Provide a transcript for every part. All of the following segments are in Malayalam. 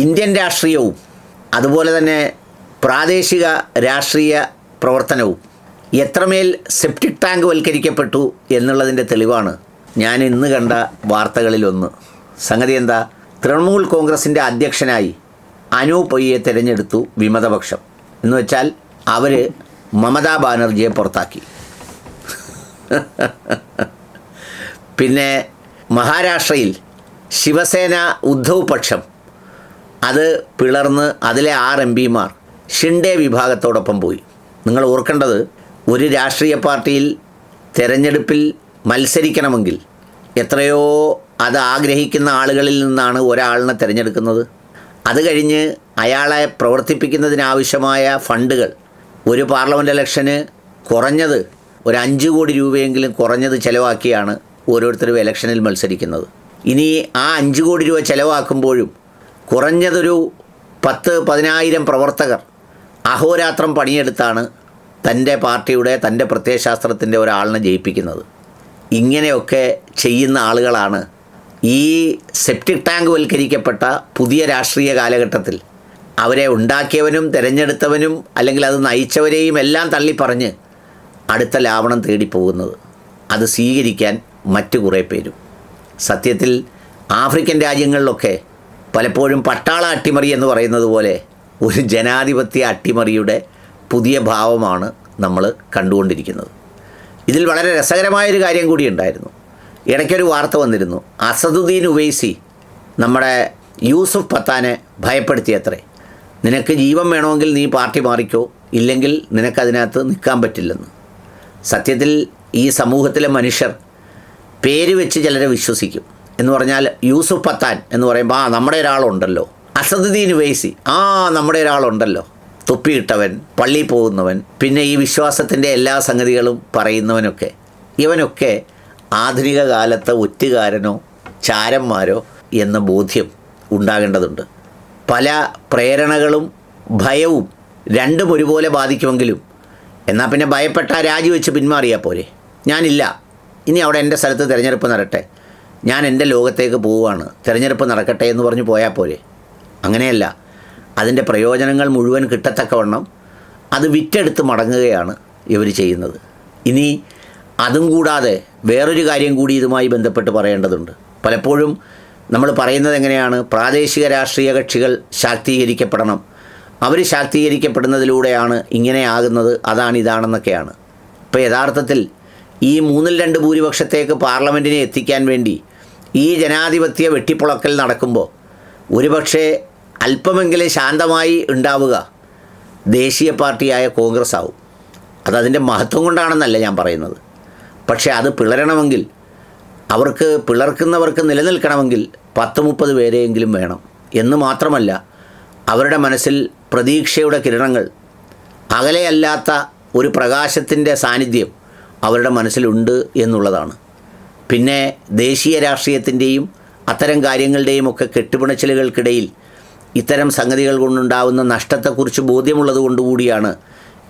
ഇന്ത്യൻ രാഷ്ട്രീയവും അതുപോലെ തന്നെ പ്രാദേശിക രാഷ്ട്രീയ പ്രവർത്തനവും എത്രമേൽ സെപ്റ്റിക് ടാങ്ക് വൽക്കരിക്കപ്പെട്ടു എന്നുള്ളതിൻ്റെ തെളിവാണ് ഞാൻ ഇന്ന് കണ്ട വാർത്തകളിലൊന്ന്. സംഗതി എന്താ? തൃണമൂൽ കോൺഗ്രസിൻ്റെ അധ്യക്ഷനായി അനൂപ് പൊയ്യെ തിരഞ്ഞെടുത്തു വിമതപക്ഷം. എന്ന് വെച്ചാൽ അവർ മമതാ ബാനർജിയെ പുറത്താക്കി. പിന്നെ മഹാരാഷ്ട്രയിൽ ശിവസേന ഉദ്ധവ് പക്ഷം അത് പിളർന്ന് അതിലെ 6 MP ഷിൻഡെ വിഭാഗത്തോടൊപ്പം പോയി. നിങ്ങൾ ഓർക്കേണ്ടത്, ഒരു രാഷ്ട്രീയ പാർട്ടിയിൽ തെരഞ്ഞെടുപ്പിൽ മത്സരിക്കണമെങ്കിൽ എത്രയോ അത് ആഗ്രഹിക്കുന്ന ആളുകളിൽ നിന്നാണ് ഒരാളിനെ തിരഞ്ഞെടുക്കുന്നത്. അത് കഴിഞ്ഞ് അയാളെ പ്രവർത്തിപ്പിക്കുന്നതിനാവശ്യമായ ഫണ്ടുകൾ ഒരു പാർലമെൻറ്റ് ഇലക്ഷന് കുറഞ്ഞത് ഒരു 5 കോടി രൂപയെങ്കിലും കുറഞ്ഞത് ചിലവാക്കിയാണ് ഓരോരുത്തരും ഇലക്ഷനിൽ മത്സരിക്കുന്നത്. ഇനി ആ 5 കോടി രൂപ ചിലവാക്കുമ്പോഴും കുറഞ്ഞതൊരു 10,000-10,000 പ്രവർത്തകർ അഹോരാത്രം പണിയെടുത്താണ് തൻ്റെ പാർട്ടിയുടെ തൻ്റെ പ്രത്യയശാസ്ത്രത്തിൻ്റെ ഒരാളിനെ ജയിപ്പിക്കുന്നത്. ഇങ്ങനെയൊക്കെ ചെയ്യുന്ന ആളുകളാണ് ഈ സെപ്റ്റിക് ടാങ്ക് വൽക്കരിക്കപ്പെട്ട പുതിയ രാഷ്ട്രീയ കാലഘട്ടത്തിൽ അവരെ ഉണ്ടാക്കിയവനും തിരഞ്ഞെടുത്തവനും അല്ലെങ്കിൽ അത് നയിച്ചവരെയും എല്ലാം തള്ളിപ്പറഞ്ഞ് അടുത്ത ലാവണം തേടിപ്പോകുന്നത്. അത് സ്വീകരിക്കാൻ മറ്റു കുറേ പേരും. സത്യത്തിൽ ആഫ്രിക്കൻ രാജ്യങ്ങളിലൊക്കെ പലപ്പോഴും പട്ടാള അട്ടിമറി എന്ന് പറയുന്നത് പോലെ ഒരു ജനാധിപത്യ അട്ടിമറിയുടെ പുതിയ ഭാവമാണ് നമ്മൾ കണ്ടുകൊണ്ടിരിക്കുന്നത്. ഇതിൽ വളരെ രസകരമായൊരു കാര്യം കൂടി ഉണ്ടായിരുന്നു. ഇടയ്ക്കൊരു വാർത്ത വന്നിരുന്നു. അസദുദ്ദീൻ ഉവൈസി നമ്മുടെ യൂസുഫ് പത്താനെ ഭയപ്പെടുത്തിയത്രേ. നിനക്ക് ജീവൻ വേണമെങ്കിൽ നീ പാർട്ടി മാറിക്കോ, ഇല്ലെങ്കിൽ നിനക്കതിനകത്ത് നിൽക്കാൻ പറ്റില്ലെന്ന്. സത്യത്തിൽ ഈ സമൂഹത്തിലെ മനുഷ്യർ പേര് വെച്ച് ചിലരെ വിശ്വസിക്കും. എന്ന് പറഞ്ഞാൽ യൂസുഫ് പത്താൻ എന്ന് പറയുമ്പോൾ നമ്മുടെ ഒരാളുണ്ടല്ലോ, അസദുദ്ദീൻ ഉവൈസി നമ്മുടെ ഒരാളുണ്ടല്ലോ, തൊപ്പിയിട്ടവൻ, പള്ളിയിൽ പോകുന്നവൻ, പിന്നെ ഈ വിശ്വാസത്തിൻ്റെ എല്ലാ സംഗതികളും പറയുന്നവനൊക്കെ, ഇവനൊക്കെ ആധുനിക കാലത്തെ ഒറ്റുകാരനോ ചാരന്മാരോ എന്ന ബോധ്യം ഉണ്ടാകേണ്ടതുണ്ട്. പല പ്രേരണകളും ഭയവും രണ്ടും ഒരുപോലെ ബാധിക്കുമെങ്കിലും എന്നാൽ പിന്നെ ഭയപ്പെട്ട രാജിവെച്ച് പിന്മാറിയാൽ പോരെ. ഞാനില്ല, ഇനി അവിടെ എൻ്റെ സ്ഥലത്ത് തിരഞ്ഞെടുപ്പ് നടക്കട്ടെ, ഞാൻ എൻ്റെ ലോകത്തേക്ക് പോവുകയാണ്, തിരഞ്ഞെടുപ്പ് നടക്കട്ടെ എന്ന് പറഞ്ഞ് പോയാൽ പോരെ. അങ്ങനെയല്ല, അതിൻ്റെ പ്രയോജനങ്ങൾ മുഴുവൻ കിട്ടത്തക്കവണ്ണം അത് വിറ്റെടുത്ത് മടങ്ങുകയാണ് ഇവർ ചെയ്യുന്നത്. ഇനി അതും കൂടാതെ വേറൊരു കാര്യം കൂടി ഇതുമായി ബന്ധപ്പെട്ട് പറയേണ്ടതുണ്ട്. പലപ്പോഴും നമ്മൾ പറയുന്നത് എങ്ങനെയാണ്? പ്രാദേശിക രാഷ്ട്രീയ കക്ഷികൾ ശാക്തീകരിക്കപ്പെടണം, അവർ ശാക്തീകരിക്കപ്പെടുന്നതിലൂടെയാണ് ഇങ്ങനെയാകുന്നത്, ഇതാണെന്നൊക്കെയാണ്. ഇപ്പോൾ യഥാർത്ഥത്തിൽ ഈ 2/3 ഭൂരിപക്ഷത്തേക്ക് പാർലമെൻറ്റിനെ എത്തിക്കാൻ വേണ്ടി ഈ ജനാധിപത്യ വെട്ടിപ്പുളക്കൽ നടക്കുമ്പോൾ ഒരുപക്ഷെ അല്പമെങ്കിലും ശാന്തമായി ഉണ്ടാവുക ദേശീയ പാർട്ടിയായ കോൺഗ്രസ് ആവും. അതതിൻ്റെ മഹത്വം കൊണ്ടാണെന്നല്ല ഞാൻ പറയുന്നത്. പക്ഷേ അത് പിളരണമെങ്കിൽ, അവർക്ക് പിളർക്കുന്നവർക്ക് നിലനിൽക്കണമെങ്കിൽ 10-30 പേരെയെങ്കിലും വേണം എന്ന് മാത്രമല്ല, അവരുടെ മനസ്സിൽ പ്രതീക്ഷയുടെ കിരണങ്ങൾ, അകലെയല്ലാത്ത ഒരു പ്രകാശത്തിൻ്റെ സാന്നിധ്യം അവരുടെ മനസ്സിലുണ്ട് എന്നുള്ളതാണ്. പിന്നെ ദേശീയ രാഷ്ട്രീയത്തിൻ്റെയും അത്തരം കാര്യങ്ങളുടെയും ഒക്കെ കെട്ടുപിണച്ചിലുകൾക്കിടയിൽ ഇത്തരം സംഗതികൾ കൊണ്ടുണ്ടാകുന്ന നഷ്ടത്തെക്കുറിച്ച് ബോധ്യമുള്ളത് കൊണ്ടുകൂടിയാണ്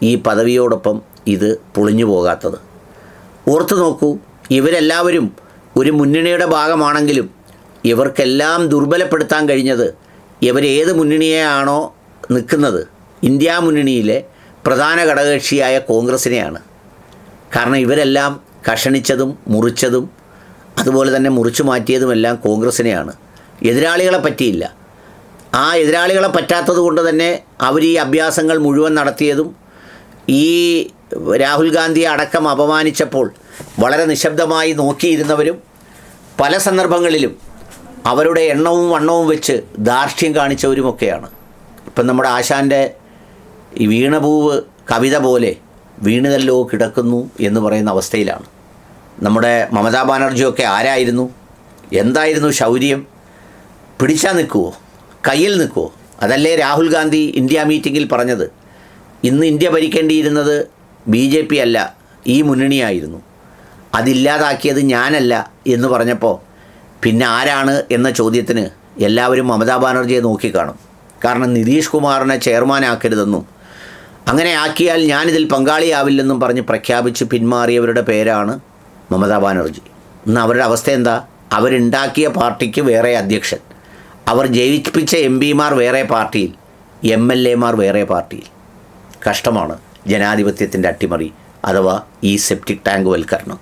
ഈ പദവിയോടൊപ്പം ഇത് പൊളിഞ്ഞു പോകാത്തത്. ഓർത്തു നോക്കൂ, ഇവരെല്ലാവരും ഒരു മുന്നണിയുടെ ഭാഗമാണെങ്കിലും ഇവർക്കെല്ലാം ദുർബലപ്പെടുത്താൻ കഴിഞ്ഞത് ഇവരേത് മുന്നണിയെയാണോ നിൽക്കുന്നത്, ഇന്ത്യ മുന്നണിയിലെ പ്രധാന ഘടകകക്ഷിയായ കോൺഗ്രസിനെയാണ്. കാരണം ഇവരെല്ലാം കഷണിച്ചതും മുറിച്ചതും അതുപോലെ തന്നെ മുറിച്ചു മാറ്റിയതുമെല്ലാം കോൺഗ്രസിനെയാണ്. എതിരാളികളെ പറ്റിയില്ല. ആ എതിരാളികളെ പറ്റാത്തത് കൊണ്ട് തന്നെ അവർ ഈ അഭ്യാസങ്ങൾ മുഴുവൻ നടത്തിയതും ഈ രാഹുൽ ഗാന്ധിയെ അടക്കം അപമാനിച്ചപ്പോൾ വളരെ നിശബ്ദമായി നോക്കിയിരുന്നവരും പല സന്ദർഭങ്ങളിലും അവരുടെ എണ്ണവും വണ്ണവും വെച്ച് ധാർഷ്ട്യം കാണിച്ചവരുമൊക്കെയാണ്. ഇപ്പം നമ്മുടെ ആശാൻ്റെ ഈ വീണപൂവ് കവിത പോലെ വീണുകല്ലോ കിടക്കുന്നു എന്ന് പറയുന്ന അവസ്ഥയിലാണ്. നമ്മുടെ മമതാ ബാനർജിയൊക്കെ ആരായിരുന്നു? എന്തായിരുന്നു ശൗര്യം? പിടിച്ചാൽ നിൽക്കുമോ? കയ്യിൽ നിൽക്കുമോ? അതല്ലേ രാഹുൽ ഗാന്ധി ഇന്ത്യ മീറ്റിങ്ങിൽ പറഞ്ഞത്? ഇന്ന് ഇന്ത്യ ഭരിക്കേണ്ടിയിരുന്നത് BJP അല്ല, ഈ മുന്നണിയായിരുന്നു, അതില്ലാതാക്കിയത് ഞാനല്ല എന്ന് പറഞ്ഞപ്പോൾ പിന്നെ ആരാണ് എന്ന ചോദ്യത്തിന് എല്ലാവരും മമതാ ബാനർജിയെ നോക്കിക്കാണും. കാരണം നിതീഷ് കുമാറിനെ ചെയർമാനാക്കരുതെന്നും അങ്ങനെ ആക്കിയാൽ ഞാനിതിൽ പങ്കാളിയാവില്ലെന്നും പറഞ്ഞ് പ്രഖ്യാപിച്ച് പിന്മാറിയവരുടെ പേരാണ് മമതാ ബാനർജി. ഇന്ന് അവരുടെ അവസ്ഥ എന്താ? അവരുണ്ടാക്കിയ പാർട്ടിക്ക് വേറെ അധ്യക്ഷൻ, അവർ ജയിപ്പിച്ച എം പിമാർ വേറെ പാർട്ടിയിൽ, MLA മാർ വേറെ പാർട്ടിയിൽ. കഷ്ടമാണ് ജനാധിപത്യത്തിൻ്റെ അട്ടിമറി അഥവാ ഈ സെപ്റ്റിക് ടാങ്ക് വൽക്കരണം.